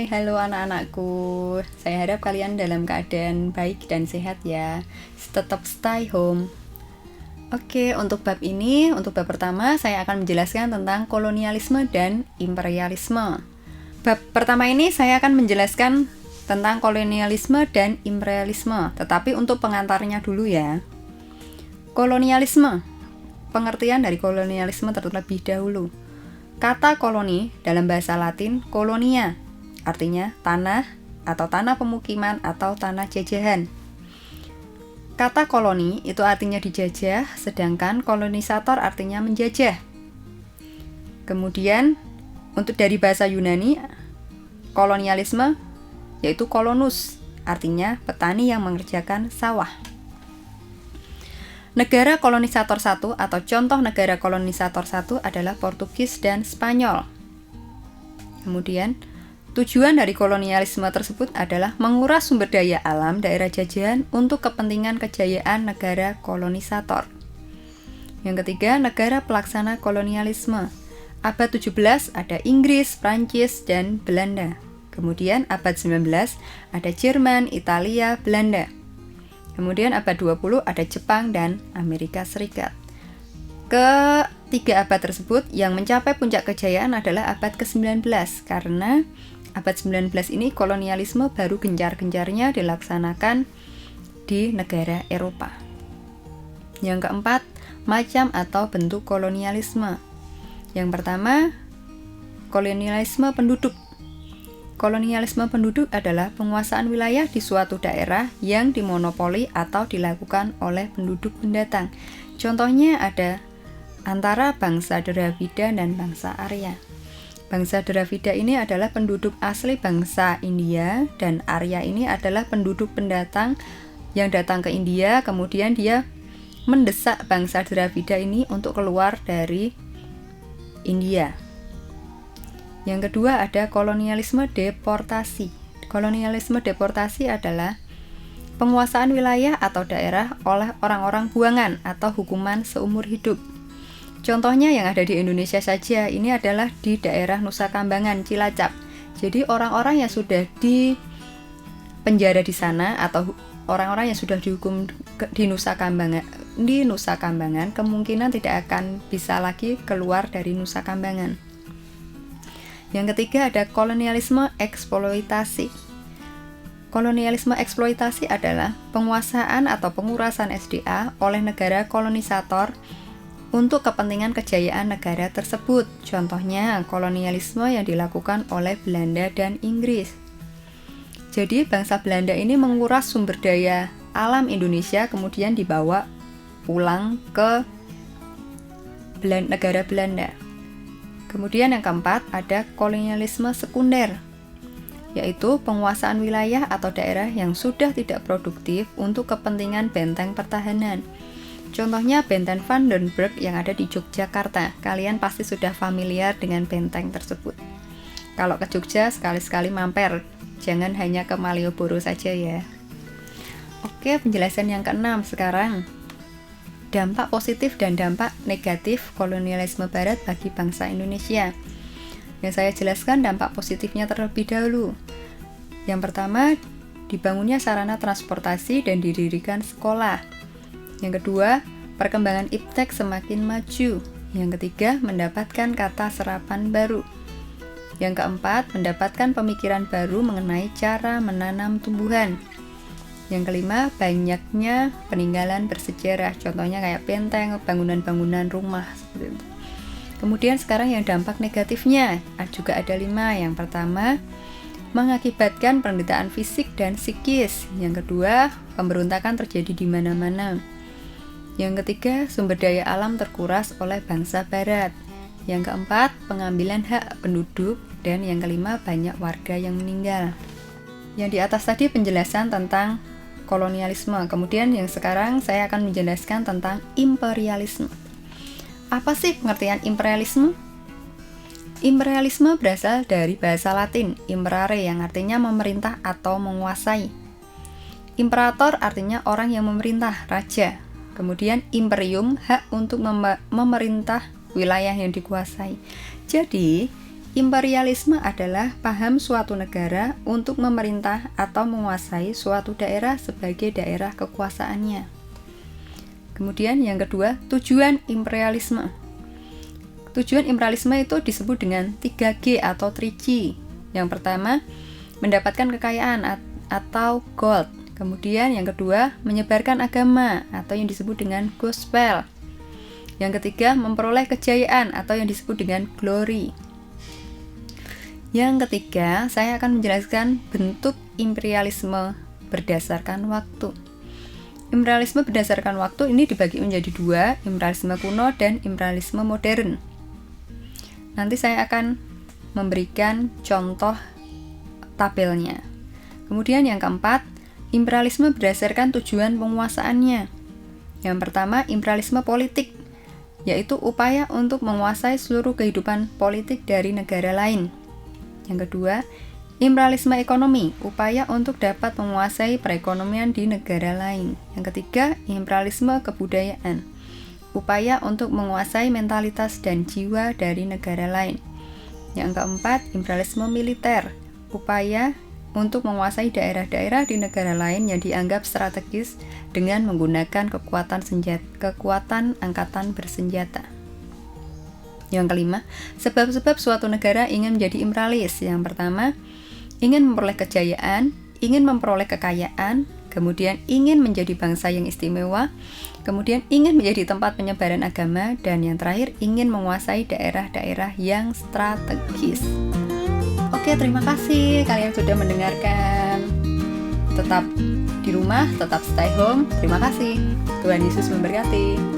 halo anak-anakku. Saya harap kalian dalam keadaan baik dan sehat ya. Tetap stay home. Oke, untuk bab pertama saya akan menjelaskan tentang kolonialisme dan imperialisme. Bab pertama ini saya akan menjelaskan tentang kolonialisme dan imperialisme, tetapi untuk pengantarnya dulu ya. Kolonialisme. Pengertian dari kolonialisme terlebih dahulu. Kata koloni dalam bahasa Latin kolonia, artinya tanah atau tanah pemukiman atau tanah jajahan. Kata koloni itu artinya dijajah, sedangkan kolonisator artinya menjajah. Kemudian untuk dari bahasa Yunani, kolonialisme yaitu kolonus, artinya petani yang mengerjakan sawah. Negara kolonisator satu atau contoh negara kolonisator satu adalah Portugis dan Spanyol. Kemudian, tujuan dari kolonialisme tersebut adalah menguras sumber daya alam daerah jajahan untuk kepentingan kejayaan negara kolonisator. Yang ketiga, negara pelaksana kolonialisme. Abad 17 ada Inggris, Prancis, dan Belanda. Kemudian abad 19 ada Jerman, Italia, Belanda. Kemudian abad 20 ada Jepang dan Amerika Serikat. Ketiga abad tersebut yang mencapai puncak kejayaan adalah abad ke-19 karena abad 19 ini kolonialisme baru gencar-gencarnya dilaksanakan di negara Eropa. Yang keempat, macam atau bentuk kolonialisme. Yang pertama, kolonialisme penduduk. Kolonialisme penduduk adalah penguasaan wilayah di suatu daerah yang dimonopoli atau dilakukan oleh penduduk pendatang. Contohnya ada antara bangsa Dravida dan bangsa Arya. Bangsa Dravida ini adalah penduduk asli bangsa India dan Arya ini adalah penduduk pendatang yang datang ke India, kemudian dia mendesak bangsa Dravida ini untuk keluar dari India. Yang kedua ada kolonialisme deportasi. Kolonialisme deportasi adalah penguasaan wilayah atau daerah oleh orang-orang buangan atau hukuman seumur hidup. Contohnya yang ada di Indonesia saja, ini adalah di daerah Nusa Kambangan, Cilacap. Jadi orang-orang yang sudah di penjara di sana atau orang-orang yang sudah dihukum di Nusa Kambangan kemungkinan tidak akan bisa lagi keluar dari Nusa Kambangan. Yang ketiga ada kolonialisme eksploitasi. Kolonialisme eksploitasi adalah penguasaan atau pengurasan SDA oleh negara kolonisator untuk kepentingan kejayaan negara tersebut. Contohnya kolonialisme yang dilakukan oleh Belanda dan Inggris. Jadi bangsa Belanda ini menguras sumber daya alam Indonesia kemudian dibawa pulang ke negara Belanda. Kemudian yang keempat ada kolonialisme sekunder, yaitu penguasaan wilayah atau daerah yang sudah tidak produktif untuk kepentingan benteng pertahanan. Contohnya benteng Vandenberg yang ada di Yogyakarta. Kalian pasti sudah familiar dengan benteng tersebut. Kalau ke Jogja sekali-sekali mampir, jangan hanya ke Malioboro saja ya. Oke, penjelasan yang keenam sekarang. Dampak positif dan dampak negatif kolonialisme barat bagi bangsa Indonesia. Yang saya jelaskan dampak positifnya terlebih dahulu. Yang pertama, dibangunnya sarana transportasi dan didirikan sekolah. Yang kedua, perkembangan iptek semakin maju. Yang ketiga, mendapatkan kata serapan baru. Yang keempat, mendapatkan pemikiran baru mengenai cara menanam tumbuhan. Yang kelima, banyaknya peninggalan bersejarah, contohnya kayak benteng, bangunan-bangunan rumah seperti itu. Kemudian sekarang yang dampak negatifnya juga ada 5. Yang pertama, mengakibatkan penderitaan fisik dan psikis. Yang kedua, pemberontakan terjadi di mana-mana. Yang ketiga, sumber daya alam terkuras oleh bangsa barat. Yang keempat, pengambilan hak penduduk. Dan yang kelima, banyak warga yang meninggal. Yang di atas tadi penjelasan tentang kolonialisme. Kemudian yang sekarang saya akan menjelaskan tentang imperialisme. Apa sih pengertian imperialisme? Imperialisme berasal dari bahasa Latin imperare yang artinya memerintah atau menguasai. Imperator artinya orang yang memerintah, raja. Kemudian imperium hak untuk memerintah wilayah yang dikuasai. Jadi Imperialisme adalah paham suatu negara untuk memerintah atau menguasai suatu daerah sebagai daerah kekuasaannya. Kemudian yang kedua, tujuan imperialisme. Tujuan imperialisme itu disebut dengan 3G atau 3G. Yang pertama, mendapatkan kekayaan atau gold. Kemudian yang kedua, menyebarkan agama atau yang disebut dengan gospel. Yang ketiga, memperoleh kejayaan atau yang disebut dengan glory. Yang ketiga, saya akan menjelaskan bentuk imperialisme berdasarkan waktu. Imperialisme berdasarkan waktu ini dibagi menjadi dua, imperialisme kuno dan imperialisme modern. Nanti saya akan memberikan contoh tabelnya. Kemudian yang keempat, imperialisme berdasarkan tujuan penguasaannya. Yang pertama, imperialisme politik, yaitu upaya untuk menguasai seluruh kehidupan politik dari negara lain. Yang kedua, imperialisme ekonomi, upaya untuk dapat menguasai perekonomian di negara lain. Yang ketiga, imperialisme kebudayaan, upaya untuk menguasai mentalitas dan jiwa dari negara lain. Yang keempat, imperialisme militer, upaya untuk menguasai daerah-daerah di negara lain yang dianggap strategis dengan menggunakan kekuatan angkatan bersenjata. Yang kelima, sebab-sebab suatu negara ingin menjadi imperialis. Yang pertama, ingin memperoleh kejayaan, ingin memperoleh kekayaan, kemudian ingin menjadi bangsa yang istimewa, kemudian ingin menjadi tempat penyebaran agama, dan yang terakhir, ingin menguasai daerah-daerah yang strategis. Oke, terima kasih kalian sudah mendengarkan. Tetap di rumah, tetap stay home. Terima kasih. Tuhan Yesus memberkati.